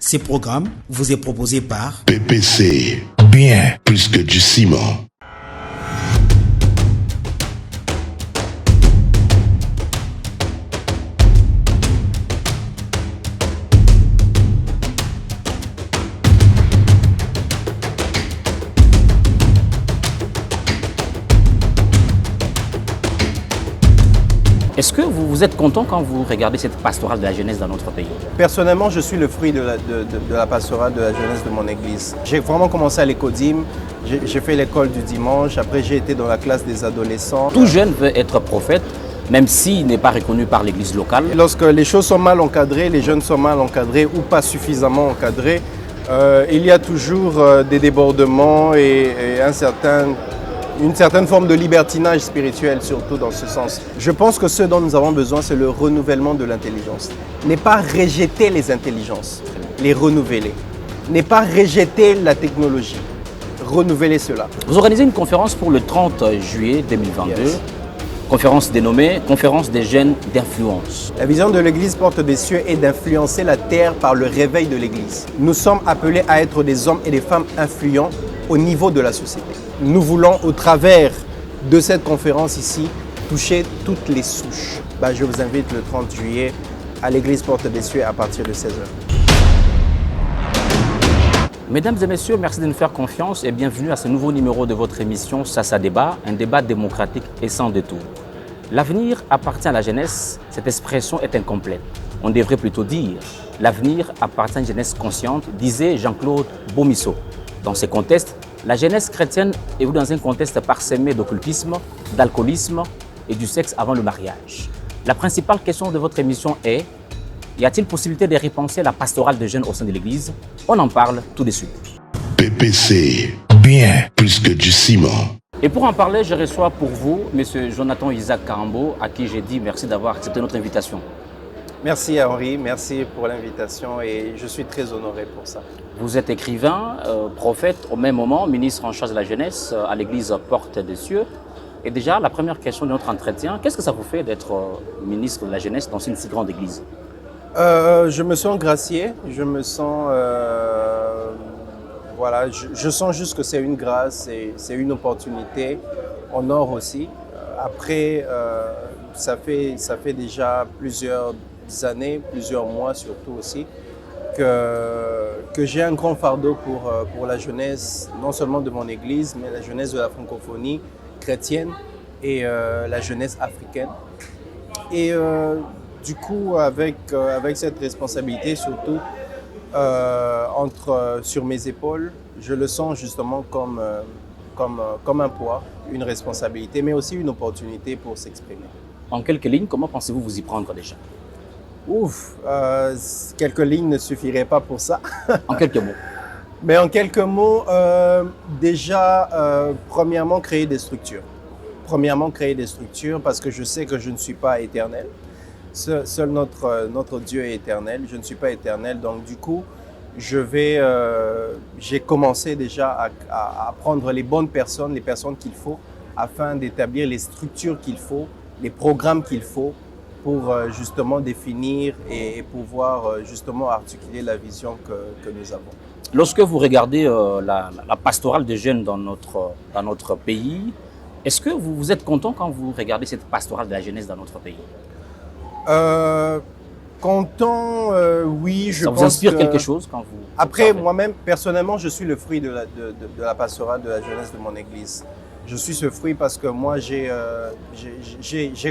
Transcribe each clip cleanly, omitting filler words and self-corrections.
Ces programmes vous est proposé par PPC, bien plus que du ciment. Est-ce que vous êtes content quand vous regardez cette pastorale de la jeunesse dans notre pays? Personnellement, je suis le fruit de la pastorale de la jeunesse de mon église. J'ai vraiment commencé à l'écodim, j'ai fait l'école du dimanche, après j'ai été dans la classe des adolescents. Tout jeune veut être prophète, même s'il n'est pas reconnu par l'église locale. Lorsque les choses sont mal encadrées, les jeunes sont mal encadrés ou pas suffisamment encadrés, il y a toujours des débordements et une certaine forme de libertinage spirituel, surtout dans ce sens. Je pense que ce dont nous avons besoin, c'est le renouvellement de l'intelligence. N'est pas rejeter les intelligences, les renouveler. N'est pas rejeter la technologie, renouveler cela. Vous organisez une conférence pour le 30 juillet 2022, yes. Conférence dénommée « Conférence des jeunes d'influence ». La vision de l'Église Porte des Cieux est d'influencer la terre par le réveil de l'Église. Nous sommes appelés à être des hommes et des femmes influents au niveau de la société. Nous voulons, au travers de cette conférence ici, toucher toutes les souches. Je vous invite le 30 juillet à l'église Porte des Cieux à partir de 16h. Mesdames et messieurs, merci de nous faire confiance et bienvenue à ce nouveau numéro de votre émission Sassa Débat, un débat démocratique et sans détour. L'avenir appartient à la jeunesse, cette expression est incomplète. On devrait plutôt dire « l'avenir appartient à une jeunesse consciente », disait Jean-Claude Bomisso. Dans ce contexte, la jeunesse chrétienne est dans un contexte parsemé d'occultisme, d'alcoolisme et du sexe avant le mariage. La principale question de votre émission est: y a-t-il possibilité de repenser la pastorale de jeunes au sein de l'Église? On en parle tout de suite. PPC, bien plus que du ciment. Et pour en parler, je reçois pour vous M. Jonathan Isaac Karambo, à qui j'ai dit merci d'avoir accepté notre invitation. Merci à Henri, merci pour l'invitation et je suis très honoré pour ça. Vous êtes écrivain, prophète, au même moment, ministre en charge de la jeunesse à l'église Porte des Cieux. Et déjà, la première question de notre entretien, qu'est-ce que ça vous fait d'être ministre de la jeunesse dans une si grande église? Je me sens gracié, je me sens... voilà, je sens juste que c'est une grâce et c'est une opportunité, honneur aussi. Après, ça fait déjà plusieurs années, plusieurs mois surtout aussi, que j'ai un grand fardeau pour la jeunesse, non seulement de mon église, mais la jeunesse de la francophonie chrétienne et la jeunesse africaine. Et du coup, avec cette responsabilité surtout sur mes épaules, je le sens justement comme un poids, une responsabilité, mais aussi une opportunité pour s'exprimer. En quelques lignes, comment pensez-vous vous y prendre déjà? Quelques lignes ne suffiraient pas pour ça. En quelques mots. Mais en quelques mots, premièrement, créer des structures. Premièrement, créer des structures parce que je sais que je ne suis pas éternel. Seul notre Dieu est éternel. Je ne suis pas éternel. Donc, du coup, j'ai commencé déjà à prendre les bonnes personnes, les personnes qu'il faut, afin d'établir les structures qu'il faut, les programmes qu'il faut, pour justement définir et pouvoir justement articuler la vision que nous avons. Lorsque vous regardez la pastorale des jeunes dans notre pays, est-ce que vous êtes content quand vous regardez cette pastorale de la jeunesse dans notre pays? Content, oui, je pense. Ça vous inspire quelque chose quand vous... Après, moi-même, personnellement, je suis le fruit de la pastorale de la jeunesse de mon église. Je suis ce fruit parce que moi, j'ai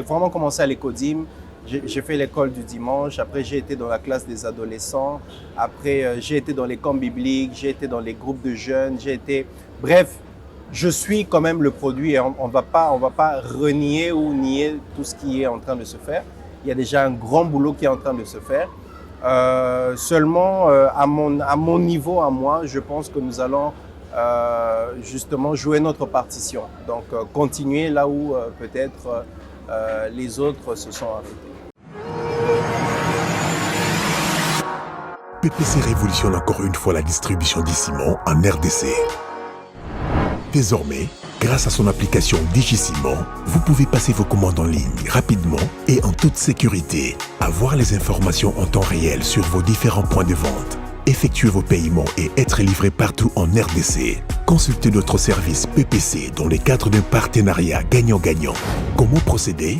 vraiment commencé à l'écodim. J'ai fait l'école du dimanche, après j'ai été dans la classe des adolescents, après j'ai été dans les camps bibliques, j'ai été dans les groupes de jeunes, Bref, je suis quand même le produit et on va pas renier ou nier tout ce qui est en train de se faire. Il y a déjà un grand boulot qui est en train de se faire. Seulement, à mon niveau, à moi, je pense que nous allons justement jouer notre partition. Donc, continuer là où peut-être les autres se sont arrêtés. PPC révolutionne encore une fois la distribution des ciments en RDC. Désormais, grâce à son application DigiCiment, vous pouvez passer vos commandes en ligne rapidement et en toute sécurité, avoir les informations en temps réel sur vos différents points de vente. effectuer vos paiements et être livré partout en RDC. Consultez notre service PPC dans le cadre d'un partenariat gagnant-gagnant. Comment procéder?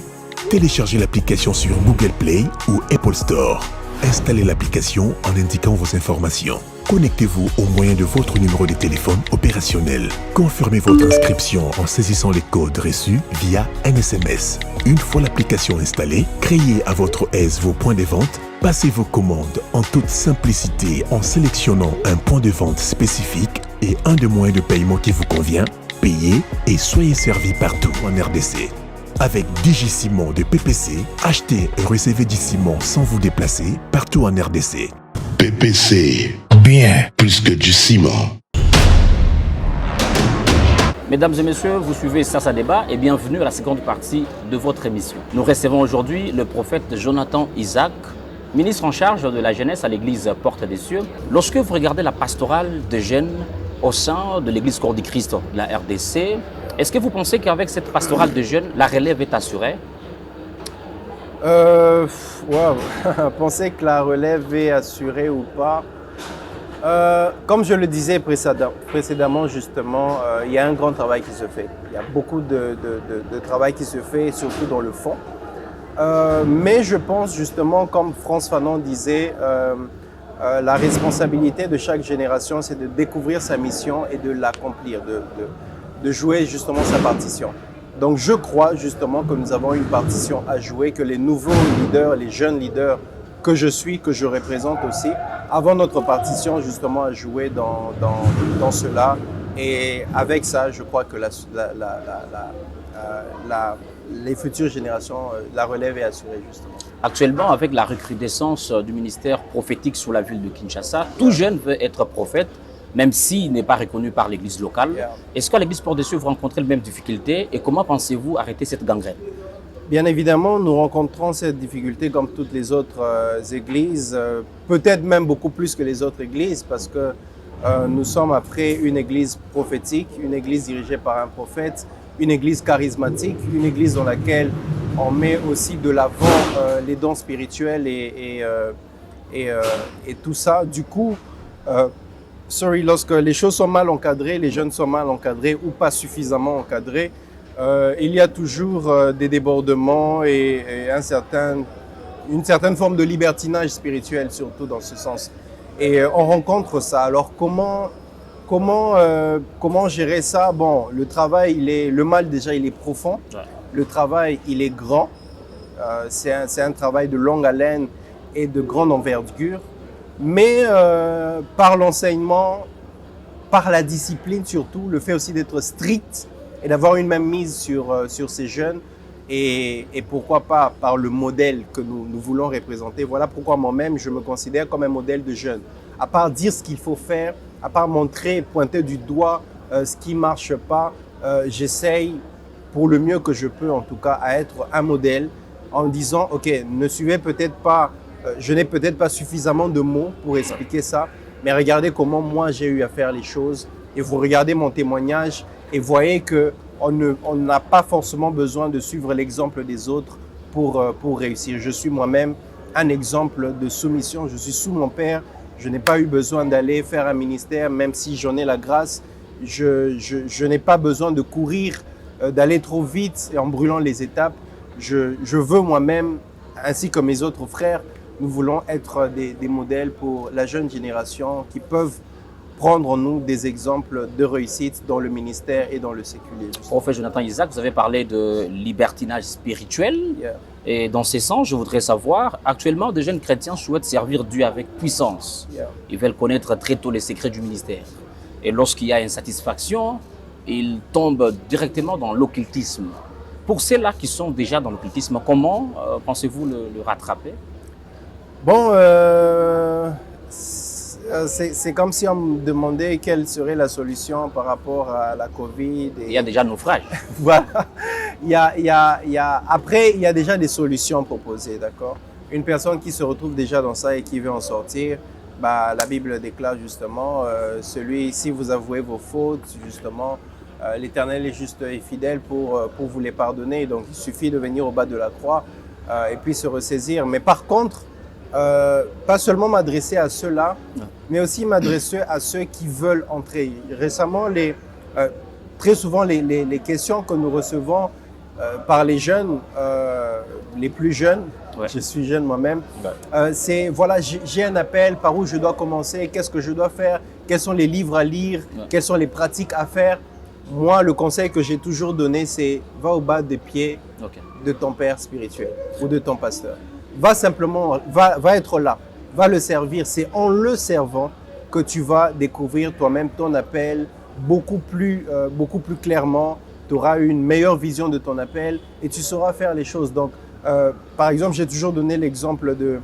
Téléchargez l'application sur Google Play ou Apple Store. Installez l'application en indiquant vos informations. Connectez-vous au moyen de votre numéro de téléphone opérationnel. Confirmez votre inscription en saisissant les codes reçus via un SMS. Une fois l'application installée, créez à votre aise vos points de vente. Passez vos commandes en toute simplicité en sélectionnant un point de vente spécifique et un des moyens de paiement qui vous convient. Payez et soyez servi partout en RDC. Avec DigiCiment de PPC, achetez et recevez du ciment sans vous déplacer partout en RDC. PPC, bien plus que du ciment. Mesdames et messieurs, vous suivez Ça débat et bienvenue à la seconde partie de votre émission. Nous recevons aujourd'hui le prophète Jonathan Isaac, ministre en charge de la jeunesse à l'église Porte des Cieux. Lorsque vous regardez la pastorale des jeunes au sein de l'église Corps du Christ de la RDC, est-ce que vous pensez qu'avec cette pastorale de jeunes, la relève est assurée? Penser que la relève est assurée ou pas. Comme je le disais précédemment, justement, il y a un grand travail qui se fait. Il y a beaucoup de travail qui se fait, surtout dans le fond. Mais je pense justement, comme Frantz Fanon disait, la responsabilité de chaque génération, c'est de découvrir sa mission et de l'accomplir, de jouer justement sa partition. Donc je crois justement que nous avons une partition à jouer, que les nouveaux leaders, les jeunes leaders que je suis, que je représente aussi, avons notre partition justement à jouer dans cela. Et avec ça, je crois que les futures générations, la relève est assurée justement. Actuellement, avec la recrudescence du ministère prophétique sur la ville de Kinshasa, tout jeune veut être prophète, même s'il n'est pas reconnu par l'église locale. Est-ce qu'à l'église Porte des Cieux, vous rencontrez les mêmes difficultés et comment pensez-vous arrêter cette gangrène? Bien évidemment, nous rencontrons cette difficulté comme toutes les autres églises, peut-être même beaucoup plus que les autres églises, parce que nous sommes après une église prophétique, une église dirigée par un prophète, une église charismatique, une église dans laquelle on met aussi de l'avant les dons spirituels et tout ça. Du coup, lorsque les choses sont mal encadrées, les jeunes sont mal encadrés ou pas suffisamment encadrés, il y a toujours des débordements et une certaine forme de libertinage spirituel, surtout dans ce sens. Et on rencontre ça. Alors comment gérer ça? Bon, le travail, le mal déjà, il est profond. Ouais. Le travail, il est grand. C'est un travail de longue haleine et de grande envergure. Mais par l'enseignement, par la discipline surtout, le fait aussi d'être strict et d'avoir une même mise sur ces jeunes et pourquoi pas par le modèle que nous voulons représenter. Voilà pourquoi moi-même je me considère comme un modèle de jeune. À part dire ce qu'il faut faire, à part montrer, pointer du doigt ce qui ne marche pas, j'essaye pour le mieux que je peux en tout cas à être un modèle en disant ok, ne suivez peut-être pas, je n'ai peut-être pas suffisamment de mots pour expliquer ça, mais regardez comment moi j'ai eu à faire les choses et vous regardez mon témoignage et voyez qu'on n'a pas forcément besoin de suivre l'exemple des autres pour réussir. Je suis moi-même un exemple de soumission, je suis sous mon père, je n'ai pas eu besoin d'aller faire un ministère même si j'en ai la grâce, je n'ai pas besoin de courir, d'aller trop vite et en brûlant les étapes. Je veux moi-même, ainsi que mes autres frères, nous voulons être des modèles pour la jeune génération qui peuvent prendre en nous des exemples de réussite dans le ministère et dans le séculier. Prophète Jonathan Isaac, vous avez parlé de libertinage spirituel. Yeah. Et dans ces sens, je voudrais savoir, actuellement, des jeunes chrétiens souhaitent servir Dieu avec puissance. Yeah. Ils veulent connaître très tôt les secrets du ministère. Et lorsqu'il y a insatisfaction, ils tombent directement dans l'occultisme. Pour ceux-là qui sont déjà dans l'occultisme, comment pensez-vous le rattraper? Bon, c'est comme si on me demandait quelle serait la solution par rapport à la Covid. Il y a déjà naufrage. Voilà. Après, il y a déjà des solutions proposées, d'accord? Une personne qui se retrouve déjà dans ça et qui veut en sortir, la Bible déclare justement, si vous avouez vos fautes, justement, l'Éternel est juste et fidèle pour vous les pardonner. Donc, il suffit de venir au bas de la croix et puis se ressaisir. Mais par contre, pas seulement m'adresser à ceux-là, mais aussi m'adresser à ceux qui veulent entrer. Récemment, très souvent, les questions que nous recevons par les jeunes, les plus jeunes, je suis jeune moi-même, c'est voilà, j'ai un appel, par où je dois commencer, qu'est-ce que je dois faire, quels sont les livres à lire, quelles sont les pratiques à faire. Moi, le conseil que j'ai toujours donné, c'est va au bas des pieds de ton père spirituel ou de ton pasteur. Va simplement, va être là, va le servir. C'est en le servant que tu vas découvrir toi-même ton appel beaucoup plus clairement. Tu auras une meilleure vision de ton appel et tu sauras faire les choses. Donc, par exemple, j'ai toujours donné l'exemple de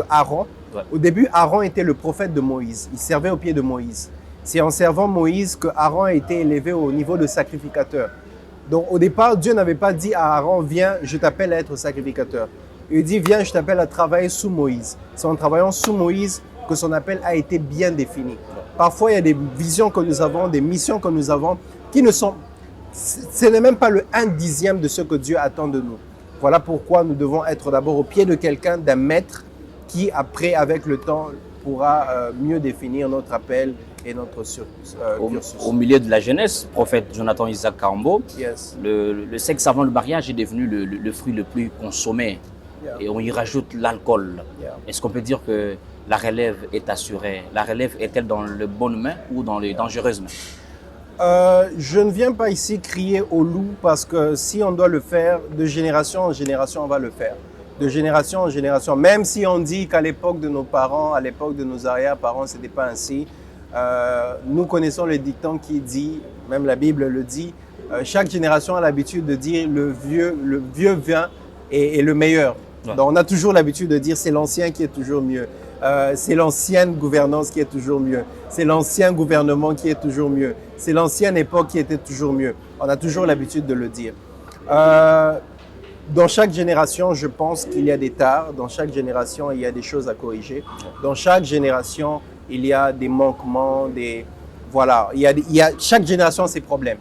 Aaron. Au début, Aaron était le prophète de Moïse. Il servait au pied de Moïse. C'est en servant Moïse que Aaron a été élevé au niveau de sacrificateur. Donc, au départ, Dieu n'avait pas dit à Aaron, viens, je t'appelle à être sacrificateur. Il dit, viens, je t'appelle à travailler sous Moïse. C'est en travaillant sous Moïse que son appel a été bien défini. Parfois, il y a des visions que nous avons, des missions que nous avons qui ne sont... Ce n'est même pas le 1/10 de ce que Dieu attend de nous. Voilà pourquoi nous devons être d'abord au pied de quelqu'un, d'un maître qui, après, avec le temps, pourra mieux définir notre appel et notre cursus. Au milieu de la jeunesse, prophète Jonathan Isaac Karambo, Yes. le sexe avant le mariage est devenu le fruit le plus consommé. Et on y rajoute l'alcool. Est-ce qu'on peut dire que la relève est assurée? La relève est-elle dans les bonnes mains ou dans les dangereuses mains? Je ne viens pas ici crier au loup parce que si on doit le faire, de génération en génération, on va le faire. De génération en génération. Même si on dit qu'à l'époque de nos parents, à l'époque de nos arrière-parents, ce n'était pas ainsi. Nous connaissons le dicton qui dit, même la Bible le dit, chaque génération a l'habitude de dire le vieux vin est le meilleur. Donc on a toujours l'habitude de dire c'est l'ancien qui est toujours mieux. C'est l'ancienne gouvernance qui est toujours mieux. C'est l'ancien gouvernement qui est toujours mieux. C'est l'ancienne époque qui était toujours mieux. On a toujours l'habitude de le dire. Dans chaque génération, je pense qu'il y a des tares. Dans chaque génération, il y a des choses à corriger. Dans chaque génération, il y a des manquements, voilà. Chaque génération a ses problèmes.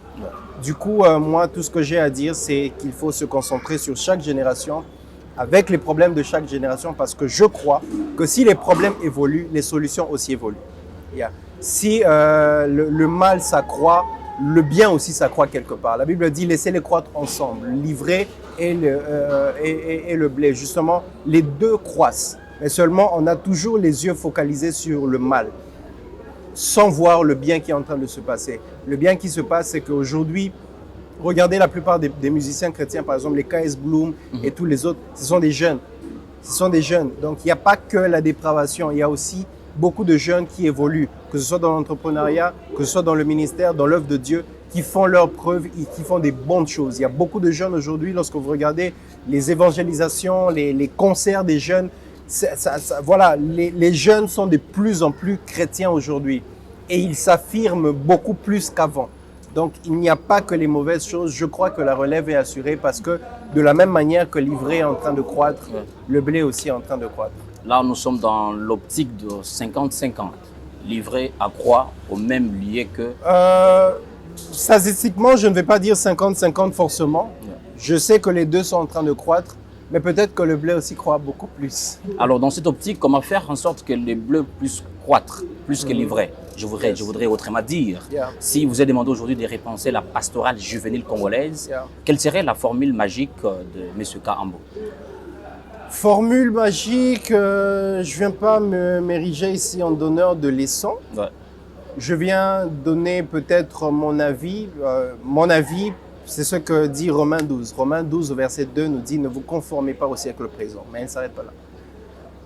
Du coup, moi, tout ce que j'ai à dire, c'est qu'il faut se concentrer sur chaque génération, avec les problèmes de chaque génération, parce que je crois que si les problèmes évoluent, les solutions aussi évoluent. Si le mal s'accroît, le bien aussi s'accroît quelque part. La Bible dit laissez-les croître ensemble, l'ivraie et le blé. Justement, les deux croissent. Mais seulement, on a toujours les yeux focalisés sur le mal, sans voir le bien qui est en train de se passer. Le bien qui se passe, c'est qu'aujourd'hui, regardez la plupart des musiciens chrétiens, par exemple les K.S. Bloom et tous les autres, ce sont des jeunes. Ce sont des jeunes. Donc, il n'y a pas que la dépravation, il y a aussi beaucoup de jeunes qui évoluent, que ce soit dans l'entrepreneuriat, que ce soit dans le ministère, dans l'œuvre de Dieu, qui font leurs preuves et qui font des bonnes choses. Il y a beaucoup de jeunes aujourd'hui, lorsque vous regardez les évangélisations, les concerts des jeunes, voilà, les jeunes sont de plus en plus chrétiens aujourd'hui et ils s'affirment beaucoup plus qu'avant. Donc, il n'y a pas que les mauvaises choses. Je crois que la relève est assurée parce que de la même manière que l'ivraie est en train de croître, le blé aussi est en train de croître. Là, nous sommes dans l'optique de 50-50. L'ivraie accroît au même lieu que... Statistiquement, je ne vais pas dire 50-50 forcément. Je sais que les deux sont en train de croître, mais peut-être que le blé aussi croît beaucoup plus. Alors, dans cette optique, comment faire en sorte que les bleus puissent croître plus que l'ivraie? Je voudrais autrement dire, si vous êtes demandé aujourd'hui de repenser la pastorale juvénile congolaise, quelle serait la formule magique de M. Karambo? Formule magique, je ne viens pas m'ériger ici en donneur de leçons. Je viens donner peut-être mon avis. Mon avis, c'est ce que dit Romains 12. Romains 12, verset 2 nous dit « Ne vous conformez pas au siècle présent ». Mais elle ne s'arrête pas là.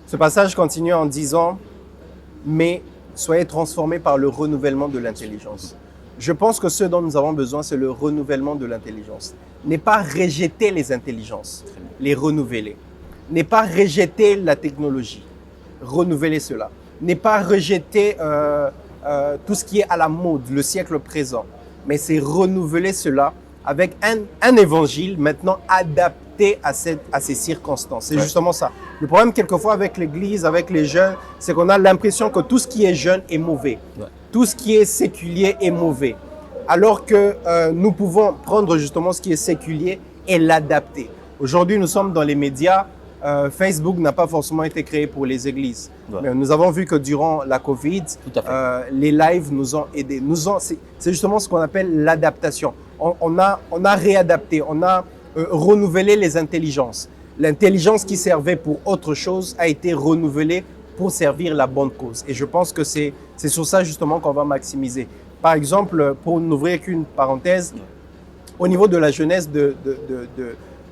Ce passage continue en disant « Mais soyez transformés par le renouvellement de l'intelligence ». Je pense que ce dont nous avons besoin, c'est le renouvellement de l'intelligence. N'est pas rejeter les intelligences, les renouveler. N'est pas rejeter la technologie, renouveler cela. N'est pas rejeter tout ce qui est à la mode, le siècle présent. Mais c'est renouveler cela avec un évangile maintenant adapté à ces circonstances. C'est justement ça. Le problème quelquefois avec l'Église, avec les jeunes, c'est qu'on a l'impression que tout ce qui est jeune est mauvais. Tout ce qui est séculier est mauvais. Alors que nous pouvons prendre justement ce qui est séculier et l'adapter. Aujourd'hui, nous sommes dans les médias. Facebook n'a pas forcément été créé pour les églises. Ouais. Mais nous avons vu que durant la Covid, Tout à fait. les lives nous ont aidés. C'est justement ce qu'on appelle l'adaptation. On a réadapté, on a renouvelé les intelligences. L'intelligence qui servait pour autre chose a été renouvelée pour servir la bonne cause. Et je pense que c'est sur ça justement qu'on va maximiser. Par exemple, pour n'ouvrir qu'une parenthèse, au niveau de la jeunesse de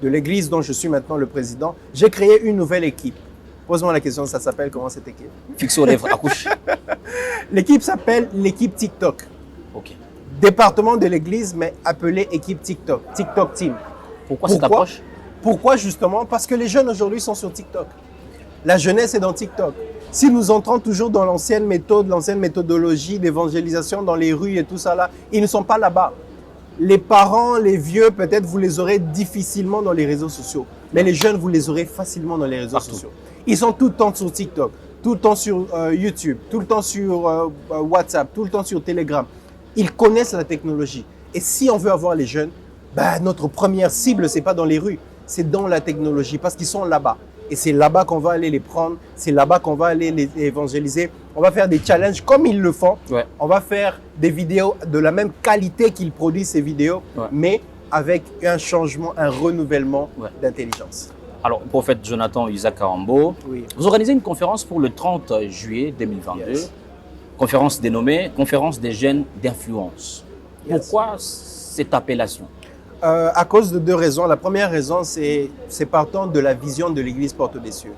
l'église dont je suis maintenant le président, j'ai créé une nouvelle équipe. Pose-moi la question, ça s'appelle comment cette équipe? Fixe aux lèvres, accouche. L'équipe s'appelle l'équipe TikTok. Ok. Département de l'église, mais appelé équipe TikTok. TikTok Team. Pourquoi cette approche? Pourquoi justement? Parce que les jeunes aujourd'hui sont sur TikTok. La jeunesse est dans TikTok. Si nous entrons toujours dans l'ancienne méthode, l'ancienne méthodologie d'évangélisation dans les rues et tout ça là, ils ne sont pas là-bas. Les parents, les vieux, peut-être vous les aurez difficilement dans les réseaux sociaux. Mais les jeunes, vous les aurez facilement dans les réseaux sociaux. Ils sont tout le temps sur TikTok, tout le temps sur YouTube, tout le temps sur WhatsApp, tout le temps sur Telegram. Ils connaissent la technologie. Et si on veut avoir les jeunes, notre première cible, ce n'est pas dans les rues, c'est dans la technologie parce qu'ils sont là-bas. Et c'est là-bas qu'on va aller les prendre, c'est là-bas qu'on va aller les évangéliser. On va faire des challenges comme ils le font. Ouais. On va faire des vidéos de la même qualité qu'ils produisent ces vidéos, mais avec un changement, un renouvellement d'intelligence. Alors, prophète Jonathan Isaac Karambo, vous organisez une conférence pour le 30 juillet 2022, conférence dénommée « Conférence des jeunes d'influence ». Pourquoi cette appellation? À cause de deux raisons. La première raison, c'est partant de la vision de l'Église Porte des Cieux.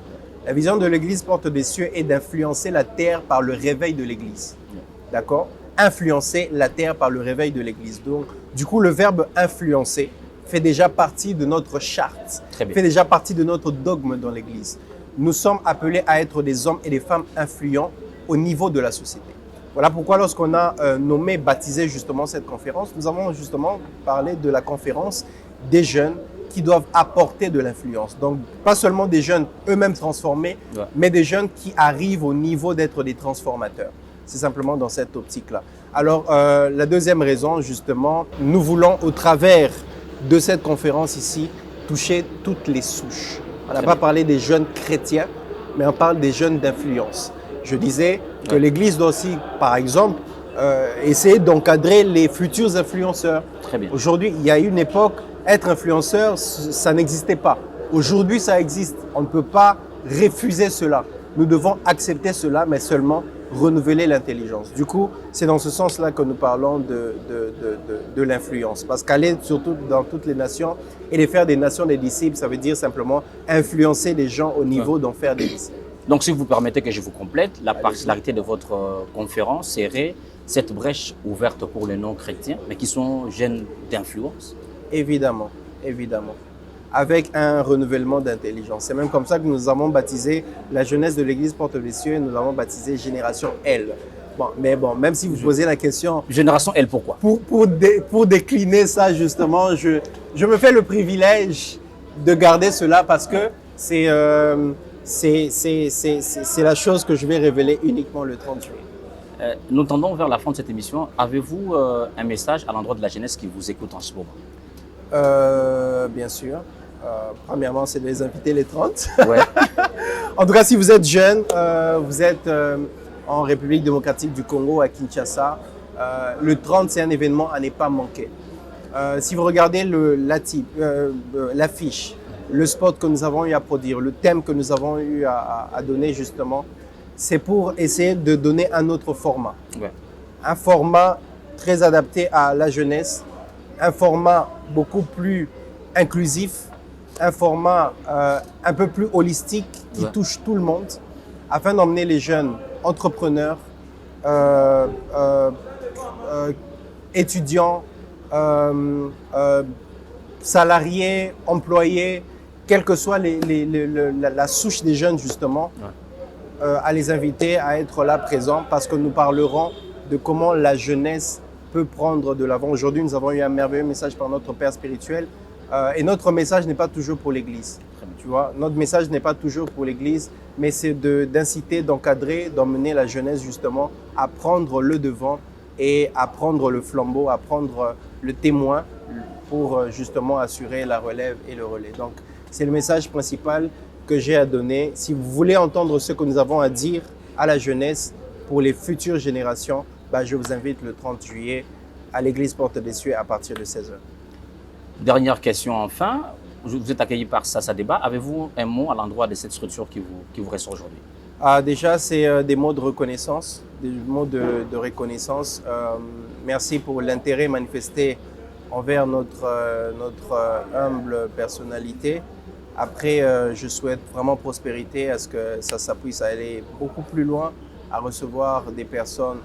La vision de l'Église Porte des Cieux est d'influencer la terre par le réveil de l'Église. D'accord? Influencer la terre par le réveil de l'Église. Donc, du coup, le verbe influencer fait déjà partie de notre charte, fait déjà partie de notre dogme dans l'Église. Nous sommes appelés à être des hommes et des femmes influents au niveau de la société. Voilà pourquoi lorsqu'on a baptisé justement cette conférence, nous avons justement parlé de la conférence des jeunes qui doivent apporter de l'influence. Donc, pas seulement des jeunes eux-mêmes transformés, mais des jeunes qui arrivent au niveau d'être des transformateurs. C'est simplement dans cette optique-là. Alors, la deuxième raison, justement, nous voulons au travers de cette conférence ici, toucher toutes les souches. On n'a pas parlé des jeunes chrétiens, mais on parle des jeunes d'influence. Je disais que l'Église doit aussi, par exemple, essayer d'encadrer les futurs influenceurs. Très bien. Aujourd'hui, il y a une époque, être influenceur, ça n'existait pas. Aujourd'hui, ça existe. On ne peut pas refuser cela. Nous devons accepter cela, mais seulement renouveler l'intelligence. Du coup, c'est dans ce sens-là que nous parlons de l'influence. Parce qu'aller surtout dans toutes les nations et les faire des nations des disciples, ça veut dire simplement influencer les gens au niveau d'en faire des disciples. Donc, si vous permettez que je vous complète, la particularité de votre conférence serait cette brèche ouverte pour les non-chrétiens, mais qui sont jeunes d'influence? Évidemment, évidemment. Avec un renouvellement d'intelligence. C'est même comme ça que nous avons baptisé la jeunesse de l'Église Porte des Cieux, nous l'avons baptisé Génération L. Bon, même si vous posez la question… Génération L, pourquoi? Pour décliner ça, justement, je me fais le privilège de garder cela parce que c'est la chose que je vais révéler uniquement le 30 juillet. Nous tendons vers la fin de cette émission. Avez-vous un message à l'endroit de la jeunesse qui vous écoute en ce moment? Bien sûr. Premièrement, c'est de les inviter les 30. Ouais. En tout cas, si vous êtes jeune, vous êtes en République démocratique du Congo, à Kinshasa, le 30, c'est un événement à ne pas manquer. Si vous regardez l'affiche, le spot que nous avons eu à produire, le thème que nous avons eu à donner justement, c'est pour essayer de donner un autre format. Ouais. Un format très adapté à la jeunesse, un format beaucoup plus inclusif, un format un peu plus holistique qui touche tout le monde, afin d'emmener les jeunes entrepreneurs, étudiants, salariés, employés, quelle que soit la souche des jeunes justement, à les inviter à être là présents parce que nous parlerons de comment la jeunesse peut prendre de l'avant. Aujourd'hui, nous avons eu un merveilleux message par notre Père spirituel et notre message n'est pas toujours pour l'Église. Tu vois, notre message n'est pas toujours pour l'Église, mais c'est d'inciter, d'encadrer, d'emmener la jeunesse justement à prendre le devant et à prendre le flambeau, à prendre le témoin pour justement assurer la relève et le relais. Donc, c'est le message principal que j'ai à donner. Si vous voulez entendre ce que nous avons à dire à la jeunesse pour les futures générations, je vous invite le 30 juillet à l'église Porte des Cieux à partir de 16h. Dernière question enfin. Vous êtes accueilli par Sasa Débat. Avez-vous un mot à l'endroit de cette structure qui vous reste aujourd'hui? Déjà, c'est des mots de reconnaissance, des mots de reconnaissance. Merci pour l'intérêt manifesté envers notre humble personnalité. Après, je souhaite vraiment prospérité, à ce que ça puisse aller beaucoup plus loin, à recevoir des personnes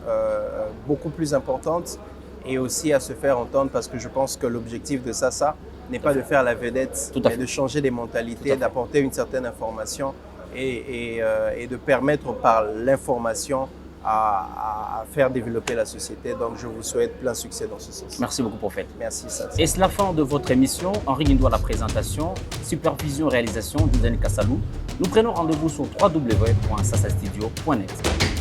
beaucoup plus importantes et aussi à se faire entendre, parce que je pense que l'objectif de Sasa n'est pas de faire la vedette, mais de changer des mentalités, d'apporter une certaine information et de permettre par l'information à faire développer la société. Donc je vous souhaite plein succès dans ce sens. Merci beaucoup, prophète. Merci, Sasa. Et c'est la fin de votre émission. Henri Guindo à la présentation, supervision réalisation d'Inzani Kassalou. Nous prenons rendez-vous sur www.sasastudio.net.